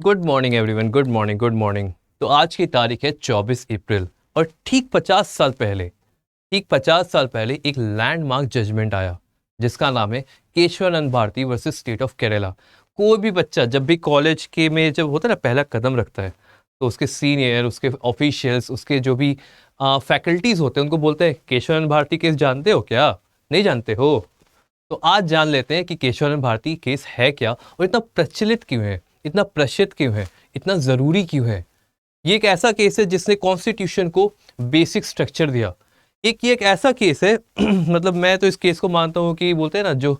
Good morning everyone, good morning, good morning. तो आज की तारीख है 24 अप्रैल और ठीक 50 साल पहले एक लैंडमार्क जजमेंट आया जिसका नाम है Keshavananda Bharati versus state of Kerala. कोई भी बच्चा जब भी कॉलेज के में जब होता है ना पहला कदम रखता है तो उसके सीनियर, उसके ऑफिशियल्स, उसके जो भी फैकल्टीज होते हैं उनको बोलते हैं केशवानंद भारती केस जानते हो क्या? नहीं जानते हो? तो आज जान लेते हैं कि केशवानंद भारती केस है क्या और इतना प्रचलित क्यों है, इतना प्रसिद्ध क्यों है, इतना ज़रूरी क्यों है। ये एक ऐसा केस है जिसने कॉन्स्टिट्यूशन को बेसिक स्ट्रक्चर दिया। ये एक ऐसा केस है मतलब मैं तो इस केस को मानता हूँ कि बोलते हैं ना जो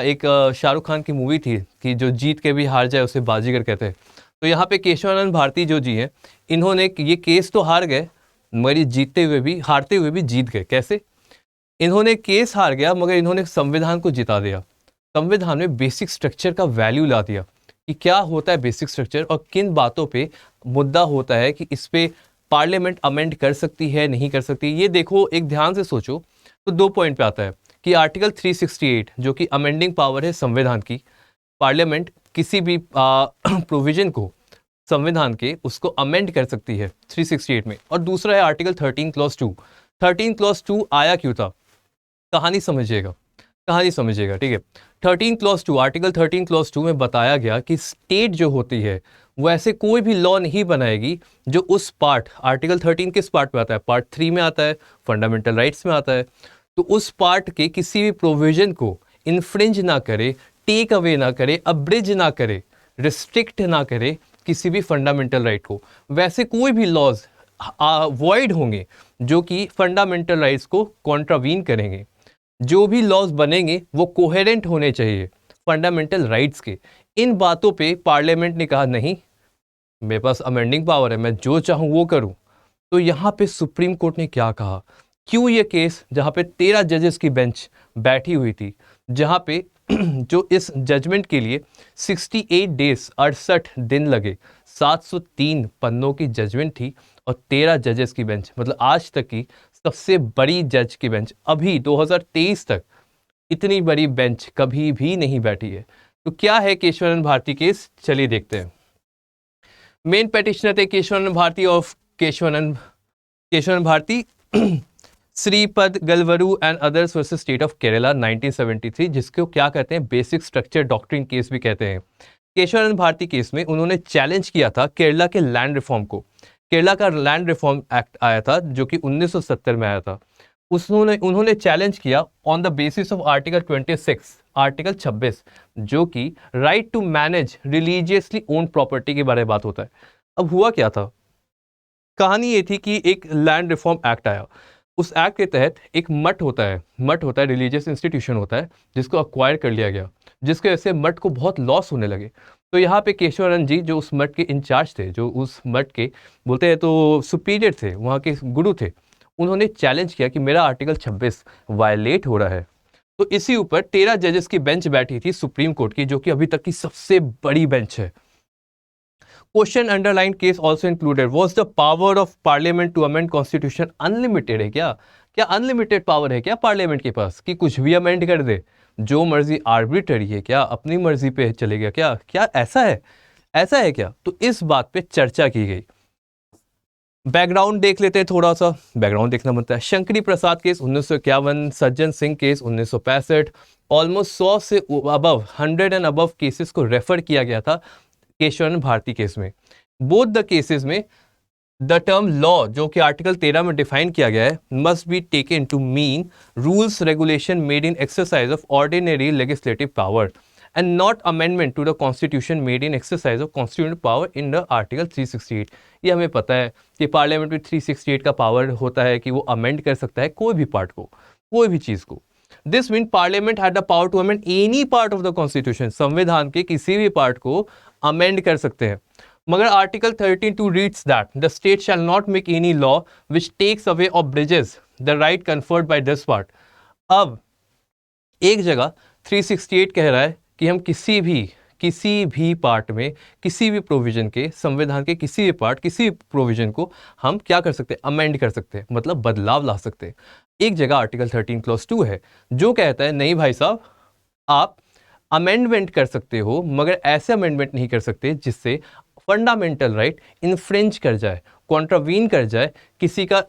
एक शाहरुख खान की मूवी थी कि जो जीत के भी हार जाए उसे बाजीगर कहते हैं। तो यहाँ पे केशवानंद भारती जो जी हैं, इन्होंने ये केस तो हार गए मगर ये जीतते हुए भी, हारते हुए भी जीत गए। कैसे? इन्होंने केस हार गया मगर इन्होंने संविधान को जिता दिया। संविधान में बेसिक स्ट्रक्चर का वैल्यू ला दिया कि क्या होता है बेसिक स्ट्रक्चर और किन बातों पे मुद्दा होता है कि इस पे पार्लियामेंट अमेंड कर सकती है, नहीं कर सकती। ये देखो, एक ध्यान से सोचो तो दो पॉइंट पे आता है कि आर्टिकल 368 जो कि अमेंडिंग पावर है संविधान की, पार्लियामेंट किसी भी प्रोविजन को संविधान के उसको अमेंड कर सकती है 368 में। और दूसरा है आर्टिकल 13 क्लॉज 2। 13 क्लॉज 2 आया क्यों था? कहानी समझिएगा, कहानी समझिएगा, ठीक है। 13 क्लॉज 2, आर्टिकल 13 क्लॉज 2 में बताया गया कि स्टेट जो होती है वो ऐसे कोई भी लॉ नहीं बनाएगी जो उस पार्ट, आर्टिकल 13 किस पार्ट में आता है? पार्ट 3 में आता है, फंडामेंटल राइट्स में आता है। तो उस पार्ट के किसी भी प्रोविजन को इन्फ्रिंज ना करे, टेक अवे ना करे, अब्रिज ना करे, रिस्ट्रिक्ट ना करे किसी भी फंडामेंटल राइट को। वैसे कोई भी लॉज वॉइड होंगे जो कि फंडामेंटल राइट्स को कॉन्ट्रावीन करेंगे। जो भी लॉज बनेंगे वो कोहेरेंट होने चाहिए फंडामेंटल राइट्स के। इन बातों पे पार्लियामेंट ने कहा नहीं, मेरे पास अमेंडिंग पावर है, मैं जो चाहूं वो करूं। तो यहाँ पे सुप्रीम कोर्ट ने क्या कहा? क्यों ये केस जहाँ पे 13 जजेस की बेंच बैठी हुई थी, जहाँ पे जो इस जजमेंट के लिए 68 डेज 68 दिन लगे, 703 पन्नों की जजमेंट थी और 13 जजेस की बेंच, मतलब आज तक की सबसे बड़ी जज की बेंच। अभी 2023 तक इतनी बड़ी बेंच कभी भी नहीं बैठी है। तो क्या है केशवानंद भारती केस? चलिए देखते हैं। मेन पेटिशनर थे Kesavananda Bharati of Kesavananda Bharati Sripadagalvaru and others versus state of Kerala 1973, जिसको क्या कहते हैं बेसिक स्ट्रक्चर डॉक्ट्रिन केस भी कहते हैं। केशवानंद भारती केस में उन्होंने चैलेंज किया था केरला के लैंड रिफॉर्म को। केरला का लैंड रिफॉर्म एक्ट आया था जो कि 1970 में आया था। उन्होंने चैलेंज किया on the basis of article 26, article 26, जो कि right to manage religiously own property के बारे में बात होता है। अब हुआ क्या था? कहानी ये थी कि एक लैंड रिफॉर्म एक्ट आया। उस एक्ट के तहत एक मठ होता है, रिलीजियस इंस्टीट्यूशन होता है जिसको अक्वायर कर लिया गया, जिसके वजह से मठ को बहुत लॉस होने लगे। तो यहाँ पे केशवानंद जी जो उस मठ के इंचार्ज थे, जो उस मठ के बोलते हैं तो सुपीरियर थे, वहाँ के गुरु थे, उन्होंने चैलेंज किया कि मेरा आर्टिकल 26 वायलेट हो रहा है। तो इसी ऊपर 13 जजेस की बेंच बैठी थी सुप्रीम कोर्ट की, जो कि अभी तक की सबसे बड़ी बेंच है। Question underline case also included was the power of parliament to amend constitution unlimited है क्या? क्या अनलिमिटेड पावर है क्या पार्लियामेंट के पास कि कुछ भी अमेंड कर दे? जो मर्जी आर्बिट्ररी है क्या? अपनी मर्जी पे चलेगा क्या? क्या ऐसा है? ऐसा है क्या? तो इस बात पे चर्चा की गई। बैकग्राउंड देख लेते हैं, थोड़ा सा बैकग्राउंड देखना बनता है। शंकरी प्रसाद case 1951, Sajjan Singh case 1965, almost 100 से अबव 100 एंड अबव केसेस को रेफर किया गया था केशवानंद भारती केस में। बोथ द केसेस में द टर्म लॉ जो कि आर्टिकल 13 में डिफाइन किया गया है must be taken to mean rules regulation made in exercise of ordinary legislative power and not amendment to the constitution made in exercise of constitutional power in the article 368। ये हमें पता है कि parliament में 368 का पावर होता है कि वो अमेंड कर सकता है कोई भी पार्ट को, कोई भी चीज को। This mean parliament had the power to amend any part of the constitution, संविधान के किसी भी पार्ट को अमेंड कर सकते हैं। मगर article 13(2) reads that the state shall not make any law which takes away or abridges the right conferred by this part. अब एक जगह 368 कह रहा है कि हम किसी भी पार्ट में, किसी भी प्रोविजन के, संविधान के किसी भी पार्ट, किसी भी प्रोविजन को हम क्या कर सकते हैं? अमेंड कर सकते हैं, मतलब बदलाव ला सकते हैं। एक जगह आर्टिकल 13 क्लॉज 2 है जो कहता है नहीं भाई साहब, आप अमेंडमेंट कर सकते हो मगर ऐसे अमेंडमेंट नहीं कर सकते जिससे फंडामेंटल राइट इन्फ्रिंज कर जाए, कॉन्ट्रावीन कर जाए, किसी का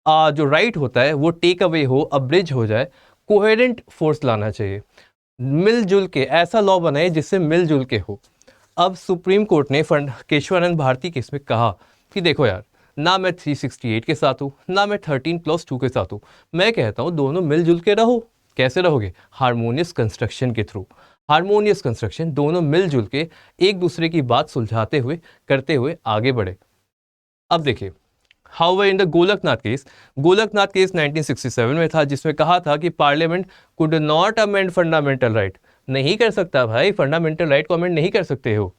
जो राइट होता है वो टेक अवे हो, अब्रिज हो जाए, कोहेरेंट फोर्स लाना चाहिए, मिलजुल के ऐसा लॉ बनाए जिससे मिलजुल के हो। अब सुप्रीम कोर्ट ने केशवानंद भारती केस में कहा कि देखो यार, ना मैं 368 के साथ हूँ, ना मैं 13+2 के साथ हूँ, मैं कहता हूँ दोनों मिलजुल के रहो। कैसे रहोगे? हारमोनियस कंस्ट्रक्शन के थ्रू। हारमोनियस कंस्ट्रक्शन, दोनों मिलजुल के एक दूसरे की बात सुलझाते हुए, करते हुए आगे बढ़े। अब देखिए, how in the Golaknath case 1967 में था, जिसमें कहा था कि parliament could not amend fundamental right. नहीं कर सकता भाई, फंडामेंटल राइट को अमेंड नहीं कर सकते हो।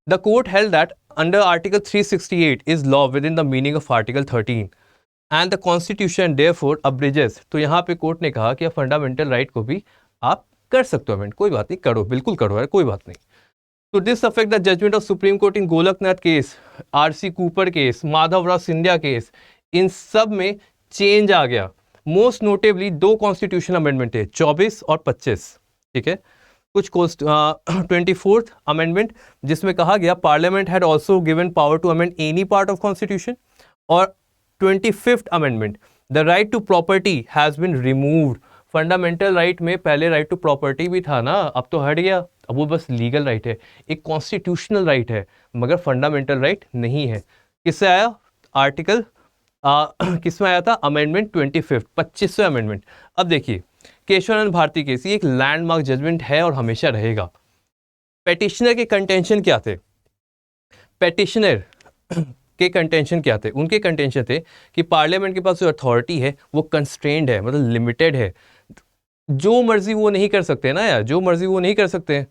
The court held that under article 368 is law within the meaning of article 13 and the constitution therefore abridges. तो यहाँ पे कोर्ट ने कहा कि फंडामेंटल राइट को भी आप कर सकते हो अमेंड, कोई बात नहीं, करो, बिल्कुल करो यार, कोई बात नहीं। तो this affect the judgement of supreme court in Golaknath case, R C Cooper case, Madhavrao Scindia case, इन सब में चेंज आ गया। मोस्ट नोटेबली दो कॉन्स्टिट्यूशन अमेंडमेंट थे, 24 और 25, ठीक है। कुछ 24th अमेंडमेंट जिसमें कहा गया parliament had also given power to amend any part of constitution, और 25th amendment the right to property has been removed. Fundamental right में पहले राइट टू प्रॉपर्टी भी था ना, अब तो हट गया, अब वो बस लीगल राइट है, एक कॉन्स्टिट्यूशनल राइट है, मगर फंडामेंटल राइट नहीं है। किससे आया आर्टिकल किसमें आया था? अमेंडमेंट 25वें अमेंडमेंट। अब देखिए, केशवानंद भारती केस ये एक लैंडमार्क जजमेंट है और हमेशा रहेगा। पेटिशनर के कंटेंशन क्या थे? पेटिशनर के कंटेंशन क्या थे? उनके कंटेंशन थे कि पार्लियामेंट के पास जो अथॉरिटी है वो कंस्ट्रेंड है, मतलब लिमिटेड है, जो मर्जी वो नहीं कर सकते ना यार, जो मर्जी वो नहीं कर सकते।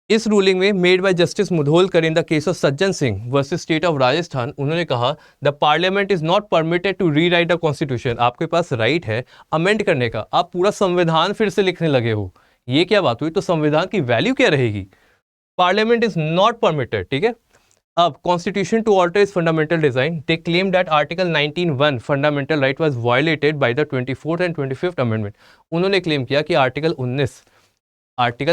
इस रूलिंग में made by justice Mudholkar in the case of Sajjan Singh versus state of Rajasthan, उन्होंने कहा the parliament is not permitted to rewrite the constitution. आपके पास राइट है अमेंड करने का, आप पूरा संविधान फिर से लिखने लगे हो, ये क्या बात हुई? तो संविधान की वैल्यू क्या रहेगी? पार्लियामेंट इज नॉट परमिटेड, ठीक है। अब constitution to alter is fundamental design, they claim that article 19(1) fundamental right was violated by the 24th and 25th amendment. उन्होंने क्लेम किया कि आर्टिकल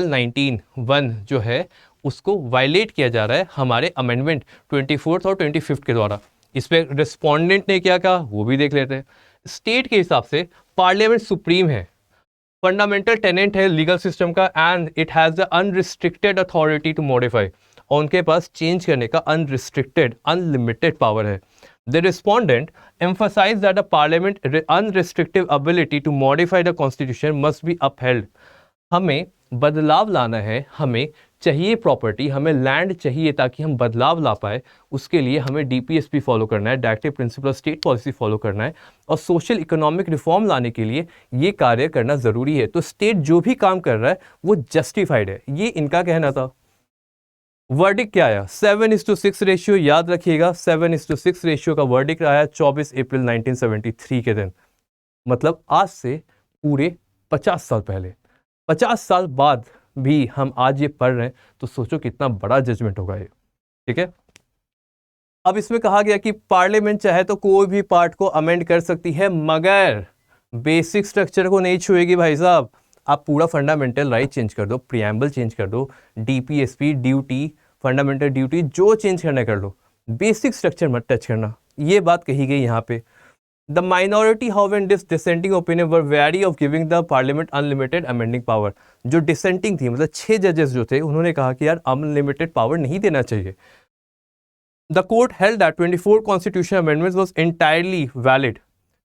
19(1) जो है उसको वायलेट किया जा रहा है हमारे अमेंडमेंट 24th और 25th के द्वारा। इस पे रिस्पोंडेंट ने क्या कहा वो भी देख लेते हैं। स्टेट के हिसाब से पार्लियामेंट सुप्रीम है, फंडामेंटल टेनेंट है लीगल सिस्टम का, and it has the unrestricted authority to modify, और उनके पास चेंज करने का अनरिस्ट्रिक्टेड अनलिमिटेड पावर है। The respondent emphasized that the parliament unrestricted ability to modify the constitution must be upheld। हमें बदलाव लाना है, हमें चाहिए प्रॉपर्टी, हमें लैंड चाहिए ताकि हम बदलाव ला पाए, उसके लिए हमें डीपीएसपी फॉलो करना है, directive principle of state policy follow करना है, और सोशल इकोनॉमिक रिफॉर्म लाने के लिए ये कार्य करना ज़रूरी है। तो स्टेट जो भी काम कर रहा है वो जस्टिफाइड है, ये इनका कहना था। वर्डिक क्या आया? 7:6 रेशियो, याद रखिएगा 7:6 रेशियो का वर्डिक आया 24 अप्रैल 1973 के दिन, मतलब आज से पूरे 50 साल पहले। 50 साल बाद भी हम आज ये पढ़ रहे हैं, तो सोचो कितना बड़ा जजमेंट होगा ये, ठीक है। अब इसमें कहा गया कि पार्लियामेंट चाहे तो कोई भी पार्ट को अमेंड कर सकती है, मगर बेसिक स्ट्रक्चर को नहीं छुएगी भाई साहब। आप पूरा फंडामेंटल राइट चेंज कर दो, प्रियम्बल चेंज कर दो, डीपीएसपी ड्यूटी, फंडामेंटल ड्यूटी जो चेंज करना कर लो, बेसिक स्ट्रक्चर मत टच करना, ये बात कही गई यहाँ पे। The minority how in this dissenting opinion were very of giving the parliament unlimited amending power. जो डिसेंटिंग थी, मतलब 6 जजेस जो थे, उन्होंने कहा कि यार अनलिमिटेड पावर नहीं देना चाहिए। The court held that 24 constitution amendment was entirely valid.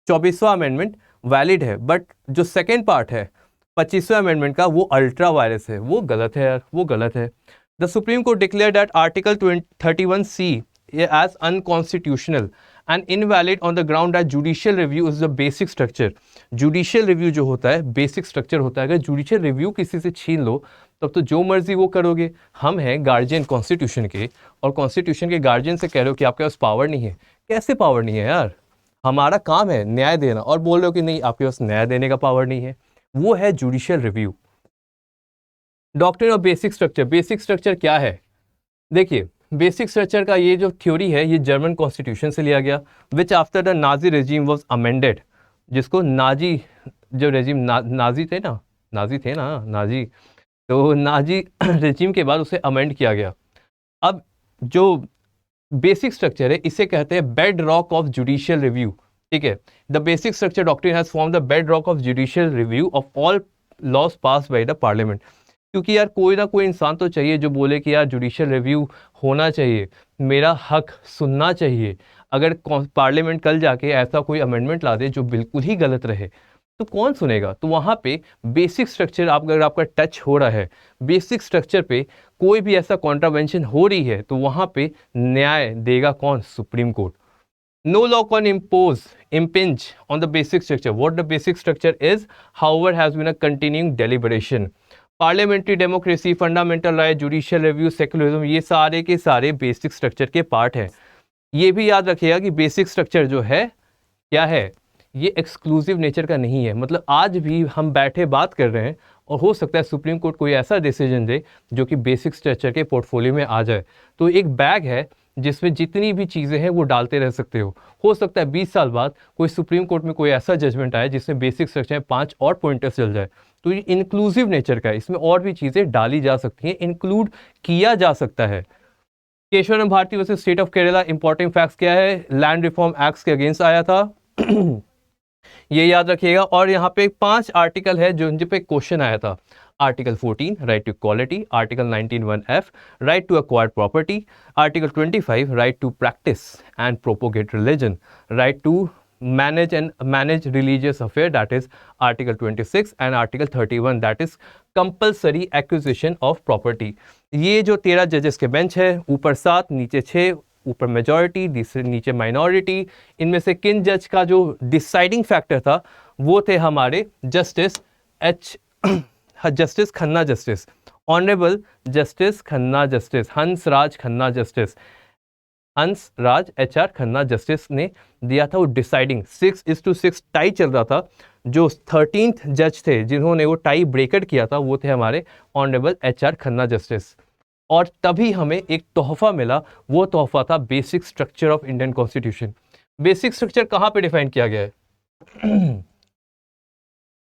24वां अमेंडमेंट वैलिड है, बट जो सेकेंड पार्ट है 25वें अमेंडमेंट का, वो अल्ट्रा वायरस है, वो गलत है यार, वो गलत है। The supreme court declare that article 31C as unconstitutional and invalid on the ground that judicial review is the basic structure. Judicial review जो होता है बेसिक स्ट्रक्चर होता है, अगर जुडिशियल रिव्यू किसी से छीन लो तब तो जो मर्जी वो करोगे। हम हैं गार्जियन कॉन्स्टिट्यूशन के, और कॉन्स्टिट्यूशन के गार्जियन से कह रहे हो कि आपके पास पावर नहीं है। कैसे पावर नहीं है यार? हमारा काम है न्याय देना, और बोल रहे हो कि नहीं आपके पास न्याय देने का पावर नहीं है, वो है judicial review. Doctrine of basic structure, basic structure क्या है? देखिए, बेसिक स्ट्रक्चर का ये जो थ्योरी है ये जर्मन कॉन्स्टिट्यूशन से लिया गया, which after the Nazi regime was amended, जिसको नाजी जो रेजिम नाजी थे ना, नाजी, तो नाजी रेजिम के बाद उसे अमेंड किया गया। अब जो बेसिक स्ट्रक्चर है इसे कहते हैं bedrock of judicial review, ठीक है। The basic structure doctrine has form the bedrock of judicial review of all laws pass by the parliament. क्योंकि यार कोई ना कोई इंसान तो चाहिए जो बोले कि यार जुडिशियल रिव्यू होना चाहिए, मेरा हक सुनना चाहिए। अगर पार्लियामेंट कल जाके ऐसा कोई अमेंडमेंट ला दे जो बिल्कुल ही गलत रहे तो कौन सुनेगा। तो वहाँ पे बेसिक स्ट्रक्चर अगर आपका टच हो रहा है, बेसिक स्ट्रक्चर पे कोई भी ऐसा कॉन्ट्रावेंशन हो रही है तो वहाँ पे न्याय देगा कौन, supreme court. No law can impinge on the basic structure. What the basic structure is, however, has been a continuing deliberation. Parliamentary democracy, fundamental right, judicial review, secularism, ये सारे के सारे बेसिक स्ट्रक्चर के पार्ट हैं। ये भी याद रखिएगा कि बेसिक स्ट्रक्चर जो है क्या है, ये एक्सक्लूसिव नेचर का नहीं है। मतलब आज भी हम बैठे बात कर रहे हैं और हो सकता है सुप्रीम कोर्ट कोई ऐसा डिसीजन दे जो कि बेसिक स्ट्रक्चर के पोर्टफोलियो में आ जाए। तो एक बैग है जिसमें जितनी भी चीज़ें हैं वो डालते रह सकते हो सकता है 20 साल बाद कोई सुप्रीम कोर्ट में कोई ऐसा जजमेंट आए जिसमें बेसिक स्ट्रक्चर में 5 और पॉइंटर्स चल जाए। तो ये इंक्लूसिव नेचर का है, इसमें और भी चीज़ें डाली जा सकती हैं, इंक्लूड किया जा सकता है। Keshavananda Bharati versus state of Kerala, important facts क्या है, लैंड रिफॉर्म एक्ट के अगेंस्ट आया था ये याद रखिएगा। और यहाँ पे 5 आर्टिकल है जो जिन पे क्वेश्चन आया था। Article 14 right to equality, article 19(1)(f right to acquire property, article 25 right to practise and propagate religion, right to manage religious affair, that is article 26, and article 31 that is compulsory acquisition of property। ये जो 13 जजेस के bench है, ऊपर 7 नीचे 6, ऊपर majority नीचे minority. इनमें से किन जज का जो डिसाइडिंग फैक्टर था वो थे हमारे justice Khanna, justice honourable justice Khanna, justice Hansraj Khanna, justice Hansraj HR Khanna justice ने दिया था वो डिसाइडिंग। 6:6 टाई चल रहा था। जो 13th जज थे जिन्होंने वो टाई ब्रेकर किया था वो थे हमारे ऑनरेबल HR खन्ना जस्टिस। और तभी हमें एक तोहफा मिला, वो तोहफा था basic structure of Indian constitution. Basic structure कहाँ पे डिफाइन किया गया है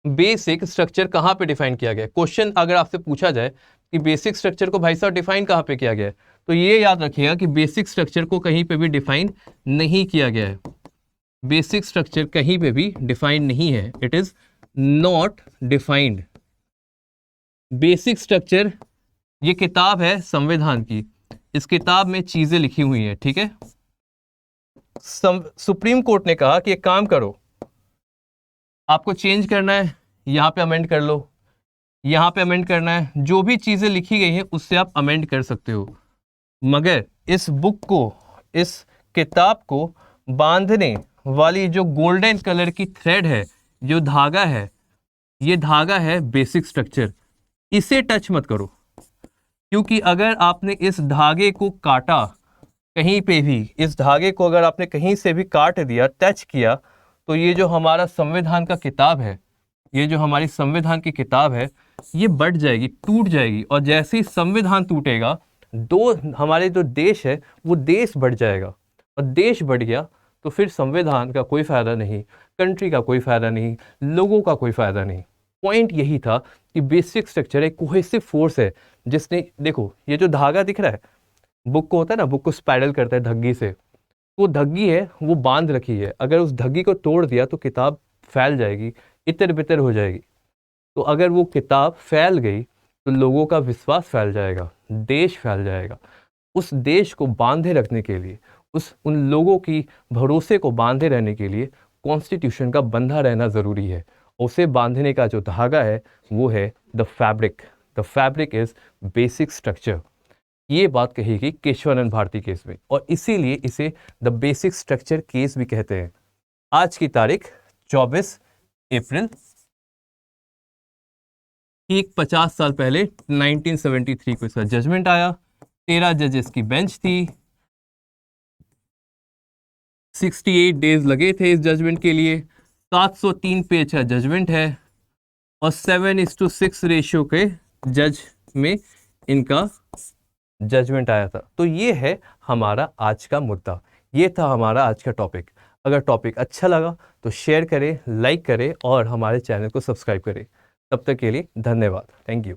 बेसिक स्ट्रक्चर कहाँ पे डिफाइन किया गया है? क्वेश्चन अगर आपसे पूछा जाए कि बेसिक स्ट्रक्चर को भाई साहब डिफाइन कहाँ पे किया गया है, तो ये याद रखिएगा कि बेसिक स्ट्रक्चर को कहीं पे भी डिफाइन नहीं किया गया है। बेसिक स्ट्रक्चर कहीं पे भी डिफाइन नहीं है, it is not defined. Basic structure, ये किताब है संविधान की, इस किताब में चीजें लिखी हुई हैं, ठीक है। सुप्रीम कोर्ट ने कहा कि एक काम करो, आपको चेंज करना है यहाँ पे अमेंड कर लो, यहाँ पे अमेंड करना है, जो भी चीजें लिखी गई हैं उससे आप अमेंड कर सकते हो। मगर इस बुक को, इस किताब को बांधने वाली जो गोल्डन कलर की थ्रेड है, जो धागा है, ये धागा है बेसिक स्ट्रक्चर। इसे टच मत करो, क्योंकि अगर आपने इस धागे को काटा कहीं पे भी, इस धागे को अगर आपने कहीं से भी काट दिया, टच किया, तो ये जो हमारा संविधान का किताब है, ये जो हमारी संविधान की किताब है, ये बढ़ जाएगी, टूट जाएगी। और जैसे ही संविधान टूटेगा, हमारे जो देश है वो देश बढ़ जाएगा, और देश बढ़ गया तो फिर संविधान का कोई फायदा नहीं, कंट्री का कोई फायदा नहीं, लोगों का कोई फायदा नहीं। पॉइंट यही था कि बेसिक स्ट्रक्चर एक कोहेसिव फोर्स है जिसने, देखो ये जो धागा दिख रहा है, बुक को होता है ना, बुक को स्पाइरल करता है धग्गी से, वो धग्गी है वो बांध रखी है। अगर उस धग्गी को तोड़ दिया तो किताब फैल जाएगी, इतर बितर हो जाएगी। तो अगर वो किताब फैल गई तो लोगों का विश्वास फैल जाएगा, देश फैल जाएगा। उस देश को बांधे रखने के लिए, उन लोगों की भरोसे को बांधे रहने के लिए कॉन्स्टिट्यूशन का बंधा रहना ज़रूरी है। उसे बांधने का जो धागा है वो है the fabric. The fabric is basic structure. ये बात कही गई केशवानंद भारती केस में, और इसीलिए इसे द बेसिक स्ट्रक्चर केस भी कहते हैं। आज की तारीख 24 अप्रैल, ठीक 50 साल पहले 1973 को इसका जजमेंट आया। 13 जजेस की बेंच थी, 68 डेज लगे थे इस जजमेंट के लिए। 703 पेज का जजमेंट है, और 7:6 रेशियो के जज में इनका जजमेंट आया था। तो ये है हमारा आज का मुद्दा, ये था हमारा आज का टॉपिक। अगर टॉपिक अच्छा लगा तो शेयर करें, लाइक करें और हमारे चैनल को सब्सक्राइब करें। तब तक के लिए धन्यवाद, थैंक यू।